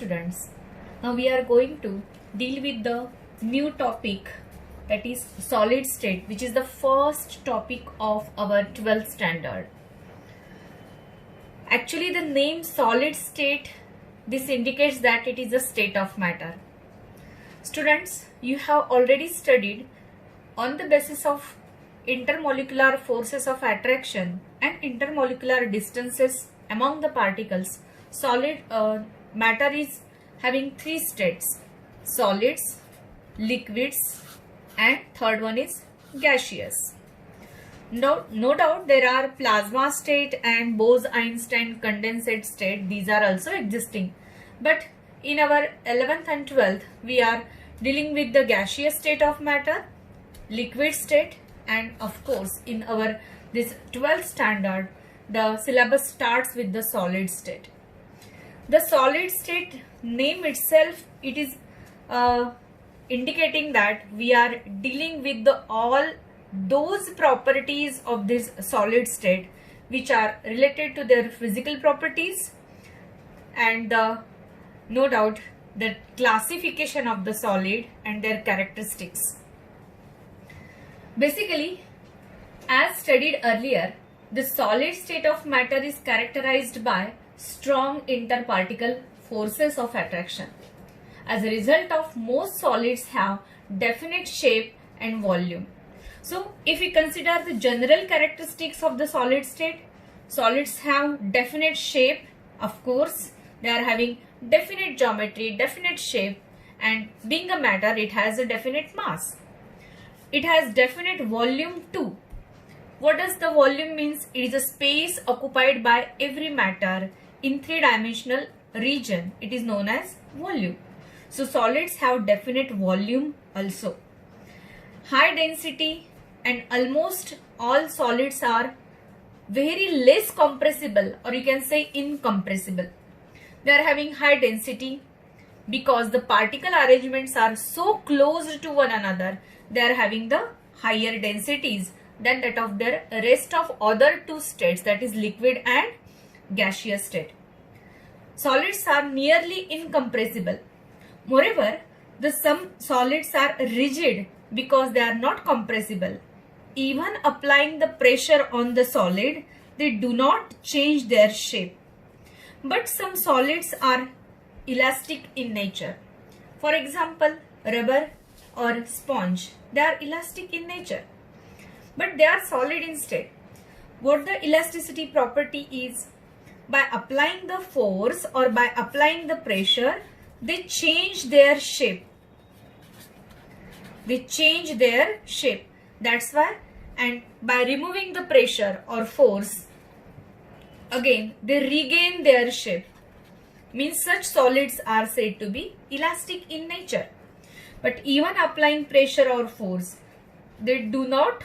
students. Now we are going to deal with the new topic, that is solid state, which is the first topic of our 12th standard. Actually, the name solid state, this indicates that it is a state of matter. Students, you have already studied on the basis of intermolecular forces of attraction and intermolecular distances among the particles. Solid matter is having three states: solids, liquids, and third one is gaseous. No doubt there are plasma state and Bose-Einstein condensate state. These are also existing. But in our 11th and 12th, we are dealing with the gaseous state of matter, liquid state, and of course in our this 12th standard, the syllabus starts with the solid state. The solid state name itself, it is indicating that we are dealing with all those properties of this solid state which are related to their physical properties and no doubt the classification of the solid and their characteristics. Basically, as studied earlier, the solid state of matter is characterized by strong interparticle forces of attraction. As a result of, most solids have definite shape and volume. So, if we consider the general characteristics of the solid state, solids have definite shape, of course, they are having definite geometry, definite shape, and being a matter, it has a definite mass. It has definite volume too. What does the volume means? It is a space occupied by every matter in three-dimensional region. It is known as volume. So solids have definite volume also. High density, and almost all solids are very less compressible, or you can say incompressible. They are having high density because the particle arrangements are so close to one another. They are having the higher densities than that of their rest of other two states, that is liquid and gaseous state. Solids are nearly incompressible. Moreover, some solids are rigid because they are not compressible. Even applying the pressure on the solid, they do not change their shape. But some solids are elastic in nature. For example, rubber or sponge, they are elastic in nature, but they are solid instead. What the elasticity property is? By applying the force or by applying the pressure, they change their shape. They change their shape. That's why, and by removing the pressure or force, again they regain their shape. Means such solids are said to be elastic in nature. But even applying pressure or force, they do not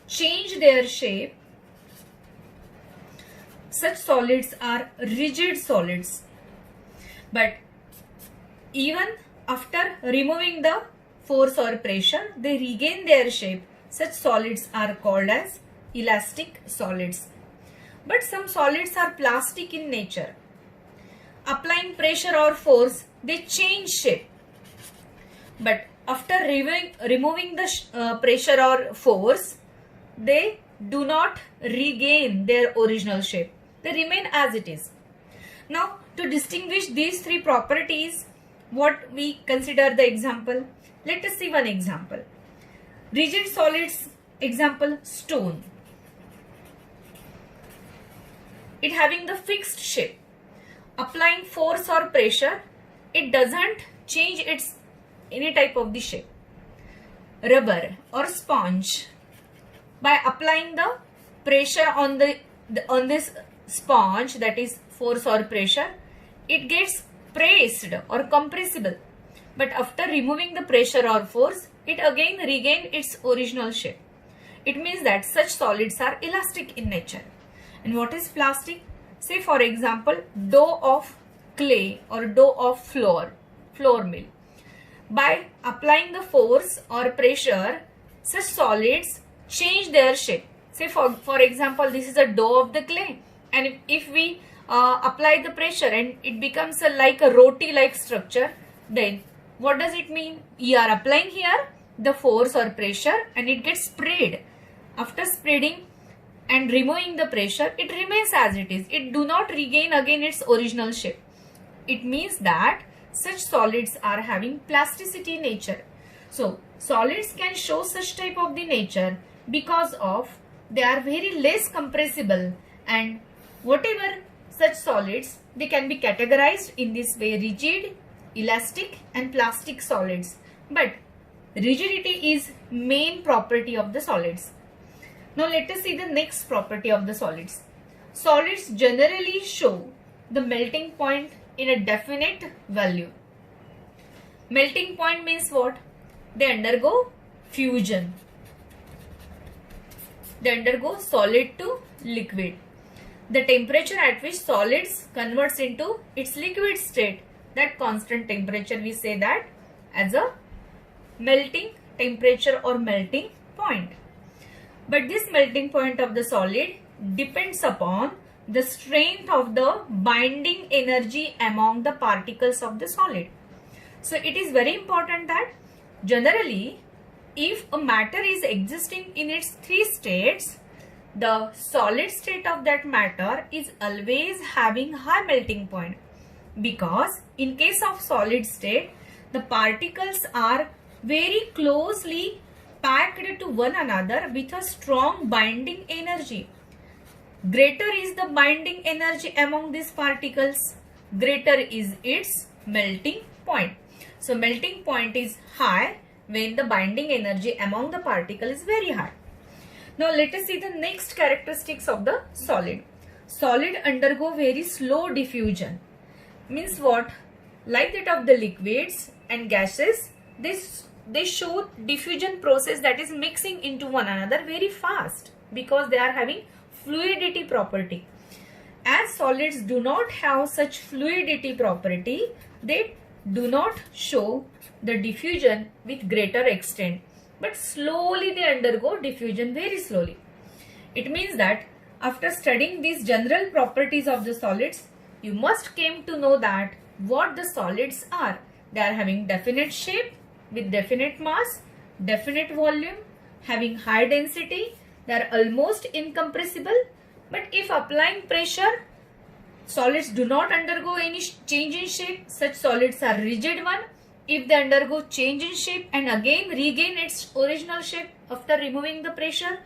change their shape. Such solids are rigid solids. But even after removing the force or pressure, they regain their shape. Such solids are called as elastic solids. But some solids are plastic in nature. Applying pressure or force, they change shape. But after removing the pressure or force, they do not regain their original shape. They remain as it is. Now, to distinguish these three properties, what we consider the example? Let us see one example. Rigid solids, example, stone. It having the fixed shape. Applying force or pressure, it doesn't change its any type of the shape. Rubber or sponge, by applying the pressure on this sponge, that is force or pressure, it gets pressed or compressible. But after removing the pressure or force, it again regains its original shape. It means that such solids are elastic in nature. And what is plastic? Say for example, dough of clay or dough of flour mill. By applying the force or pressure, such solids change their shape. Say for example, this is a dough of the clay, and if we apply the pressure and it becomes like a roti-like structure, then what does it mean? You are applying here the force or pressure and it gets sprayed. After spreading and removing the pressure, it remains as it is. It do not regain again its original shape. It means that such solids are having plasticity nature. So solids can show such type of the nature because of they are very less compressible, and whatever such solids, they can be categorized in this way: rigid, elastic and plastic solids. But rigidity is main property of the solids. Now let us see the next property of the solids. Solids generally show the melting point in a definite value. Melting point means what? They undergo fusion. They undergo solid to liquid. The temperature at which solids converts into its liquid state, that constant temperature, we say that as a melting temperature or melting point. But this melting point of the solid depends upon the strength of the binding energy among the particles of the solid. So it is very important that generally if a matter is existing in its three states, the solid state of that matter is always having high melting point, because in case of solid state, the particles are very closely packed to one another with a strong binding energy. Greater is the binding energy among these particles, greater is its melting point. So melting point is high when the binding energy among the particle is very high. Now let us see the next characteristics of the solid. Solid undergo very slow diffusion. Means what? Like that of the liquids and gases, they show diffusion process, that is mixing into one another very fast because they are having fluidity property. As solids do not have such fluidity property, they do not show the diffusion with greater extent, but slowly they undergo diffusion very slowly. It means that after studying these general properties of the solids, you must came to know that what the solids are. They are having definite shape with definite mass, definite volume, having high density. They are almost incompressible, but if applying pressure, solids do not undergo any change in shape. Such solids are rigid one. If they undergo change in shape and again regain its original shape after removing the pressure,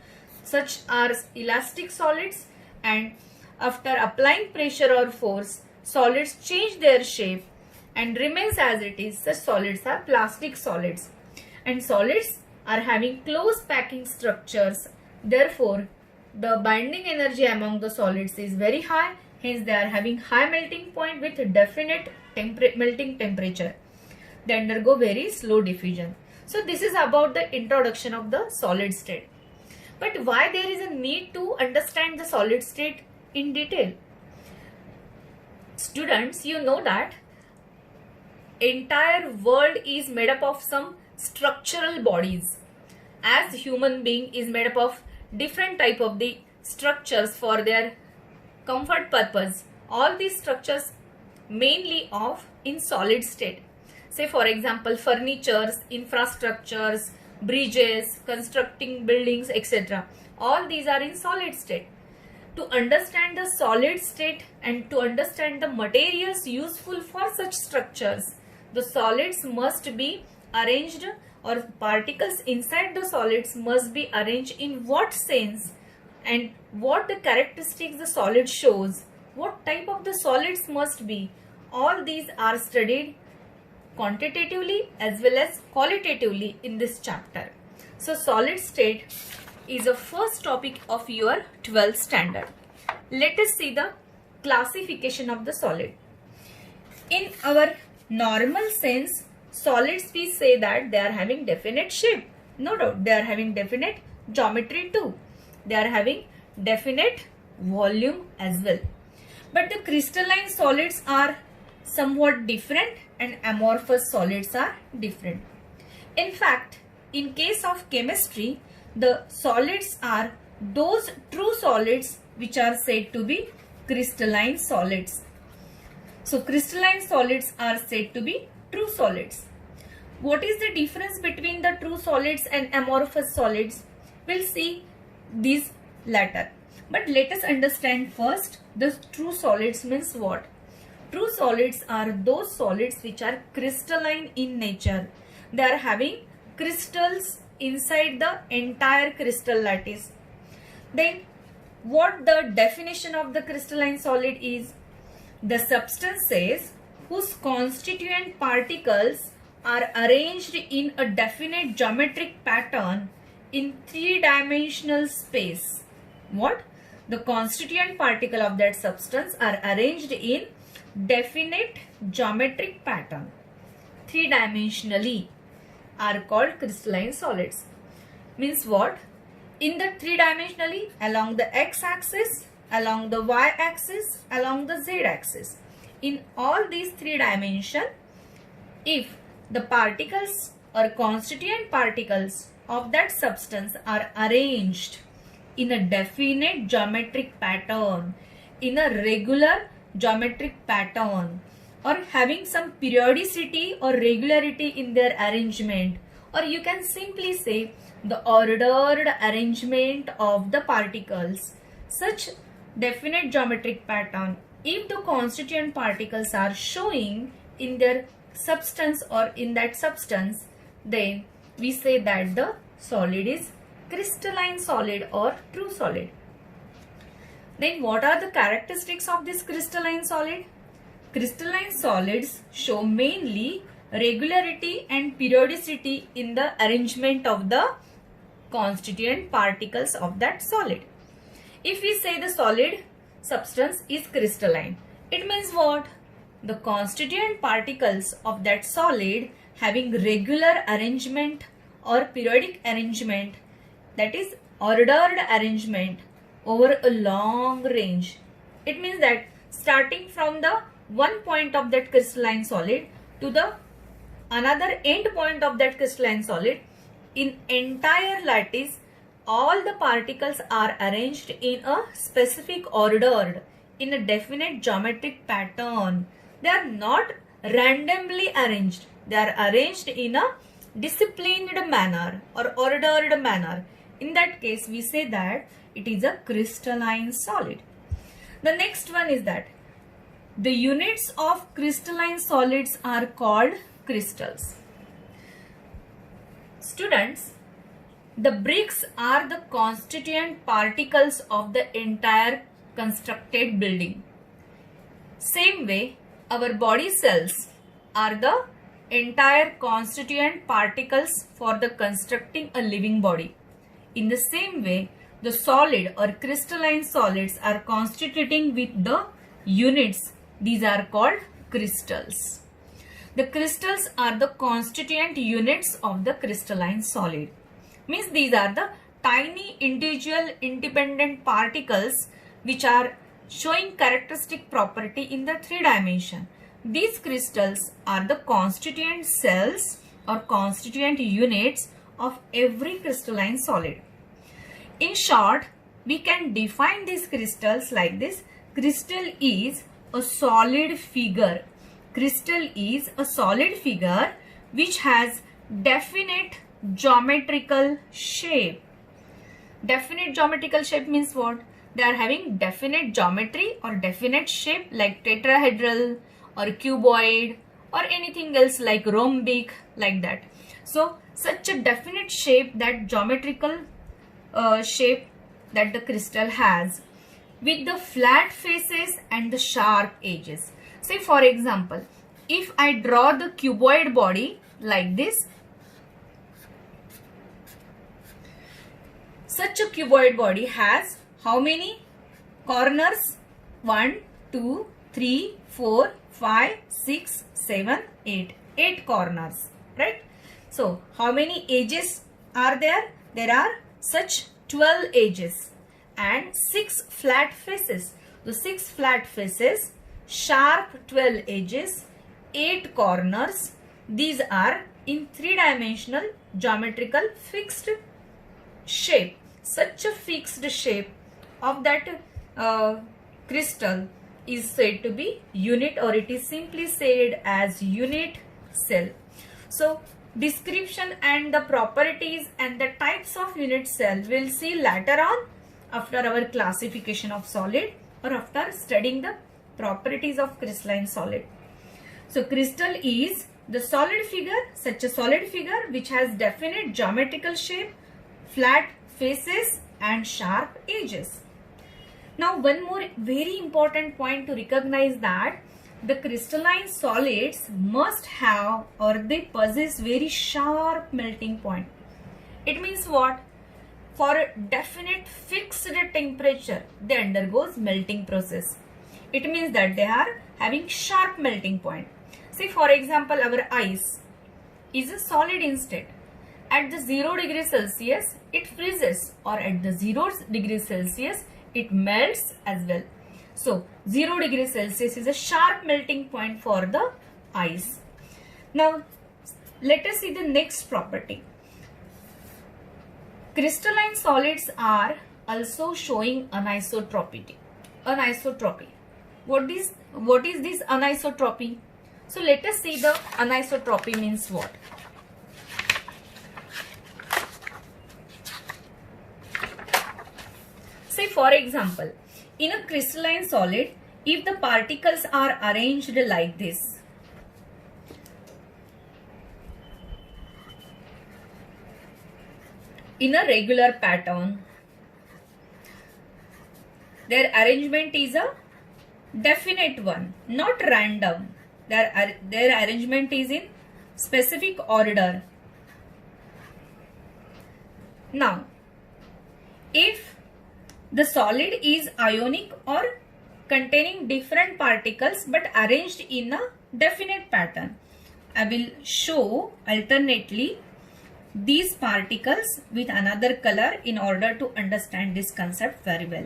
such are elastic solids. And after applying pressure or force, solids change their shape and remains as it is. Such solids are plastic solids. And solids are having close packing structures. Therefore, the binding energy among the solids is very high. Hence, they are having high melting point with definite melting temperature. They undergo very slow diffusion. So, this is about the introduction of the solid state. But why there is a need to understand the solid state in detail? Students, you know that entire world is made up of some structural bodies. As human being is made up of different type of the structures for their comfort purpose. All these structures mainly of in solid state. Say for example, furnitures, infrastructures, bridges, constructing buildings, etc. All these are in solid state. To understand the solid state and to understand the materials useful for such structures, the solids must be arranged, or particles inside the solids must be arranged in what sense and what the characteristics the solid shows, what type of the solids must be. All these are studied quantitatively as well as qualitatively in this chapter. So solid state is the first topic of your 12th standard. Let us see the classification of the solid. In our normal sense, solids we say that they are having definite shape. No doubt they are having definite geometry too. They are having definite volume as well. But the crystalline solids are somewhat different and amorphous solids are different. In fact, in case of chemistry, the solids are those true solids which are said to be crystalline solids. So crystalline solids are said to be true solids. What is the difference between the true solids and amorphous solids? We'll see these later. But let us understand first the true solids means what. True solids are those solids which are crystalline in nature. They are having crystals inside the entire crystal lattice. Then what the definition of the crystalline solid is? The substances whose constituent particles are arranged in a definite geometric pattern in three-dimensional space. What? The constituent particle of that substance are arranged in definite geometric pattern three-dimensionally are called crystalline solids. Means what? In the three-dimensionally, along the x-axis, along the y-axis, along the z-axis. In all these three dimensions, if the particles or constituent particles of that substance are arranged in a definite geometric pattern, in a regular geometric pattern, or having some periodicity or regularity in their arrangement, or you can simply say the ordered arrangement of the particles, such definite geometric pattern, if the constituent particles are showing in their substance or in that substance, then we say that the solid is crystalline solid or true solid. Then what are the characteristics of this crystalline solid? Crystalline solids show mainly regularity and periodicity in the arrangement of the constituent particles of that solid. If we say the solid substance is crystalline, it means what? The constituent particles of that solid having regular arrangement or periodic arrangement, that is ordered arrangement over a long range. It means that starting from the one point of that crystalline solid to the another end point of that crystalline solid, in entire lattice all the particles are arranged in a specific order, in a definite geometric pattern. They are not randomly arranged. They are arranged in a disciplined manner or ordered manner. In that case, we say that it is a crystalline solid. The next one is that the units of crystalline solids are called crystals. Students, the bricks are the constituent particles of the entire constructed building. Same way, our body cells are the entire constituent particles for the constructing a living body. In the same way, the solid or crystalline solids are constituting with the units. These are called crystals. The crystals are the constituent units of the crystalline solid. Means these are the tiny individual independent particles which are showing characteristic property in the three dimension. These crystals are the constituent cells or constituent units of every crystalline solid. In short, we can define these crystals like this. Crystal is a solid figure. Crystal is a solid figure which has definite geometrical shape. Definite geometrical shape means what? They are having definite geometry or definite shape like tetrahedral or cuboid or anything else like rhombic, like that. So such a definite shape, that geometrical shape that the crystal has, with the flat faces and the sharp edges. Say for example, if I draw the cuboid body like this, such a cuboid body has how many corners? 1, 2, 3, 4, 5, 6, 7, 8. 8 corners, right? So how many edges are there? There are such 12 edges and 6 flat faces. The 6 flat faces, sharp 12 edges, 8 corners. These are in three-dimensional geometrical fixed shape. Such a fixed shape of that crystal is said to be unit, or it is simply said as unit cell. So description and the properties and the types of unit cell we'll see later on after our classification of solid or after studying the properties of crystalline solid. So crystal is the solid figure, such a solid figure which has definite geometrical shape, flat faces and sharp edges. Now one more very important point to recognize that the crystalline solids must have, or they possess, very sharp melting point. It means what? For a definite fixed temperature, they undergoes melting process. It means that they are having sharp melting point. See, for example, our ice is a solid instant. At the 0 degree Celsius, it freezes, or at the 0 degree Celsius, it melts as well. So 0 degree Celsius is a sharp melting point for the ice. Now let us see the next property. Crystalline solids are also showing anisotropy. What is this anisotropy? So let us see the anisotropy means what. Say for example, in a crystalline solid, if the particles are arranged like this, in a regular pattern, their arrangement is a definite one, not random. Their arrangement is in specific order. Now, if the solid is ionic or containing different particles but arranged in a definite pattern, I will show alternately these particles with another color in order to understand this concept very well.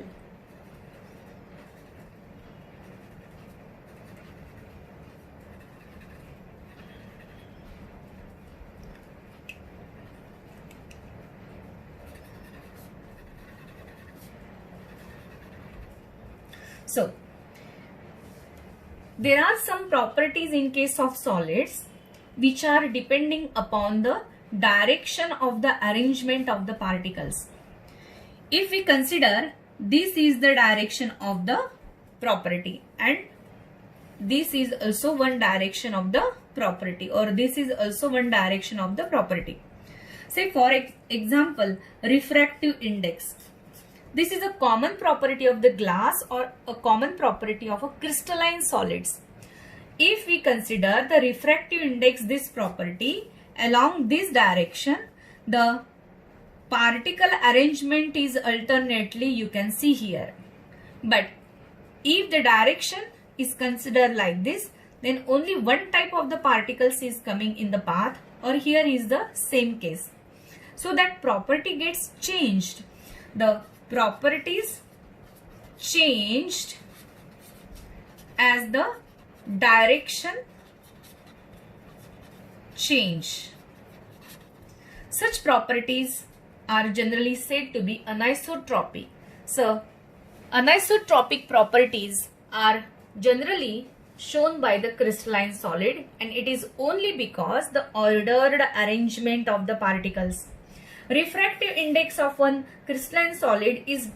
So, there are some properties in case of solids which are depending upon the direction of the arrangement of the particles. If we consider this is the direction of the property and this is also one direction of the property, or this is also one direction of the property. Say for example, refractive index. This is a common property of the glass or a common property of a crystalline solids. If we consider the refractive index, this property, along this direction, the particle arrangement is alternately, you can see here. But if the direction is considered like this, then only one type of the particles is coming in the path, or here is the same case. So that property gets changed. The properties changed as the direction change. Such properties are generally said to be anisotropy. So anisotropic properties are generally shown by the crystalline solid, and it is only because the ordered arrangement of the particles. Refractive index of one crystalline solid is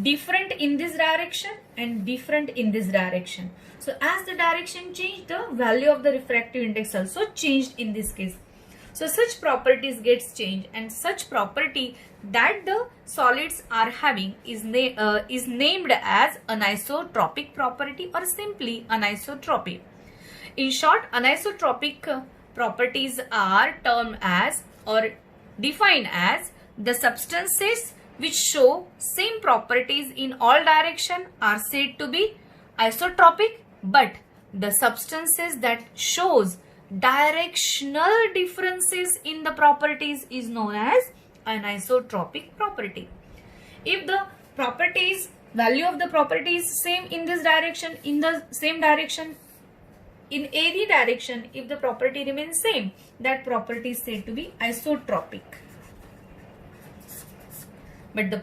different in this direction and different in this direction. So as the direction changed, the value of the refractive index also changed in this case. So such properties gets changed, and such property that the solids are having is named as anisotropic property or simply anisotropy. In short, anisotropic properties are termed as or defined as the substances which show same properties in all direction are said to be isotropic, but the substances that shows directional differences in the properties is known as anisotropic property. If the properties, value of the property is same in this direction, in the same direction, in any direction, if the property remains same, that property is said to be isotropic. But the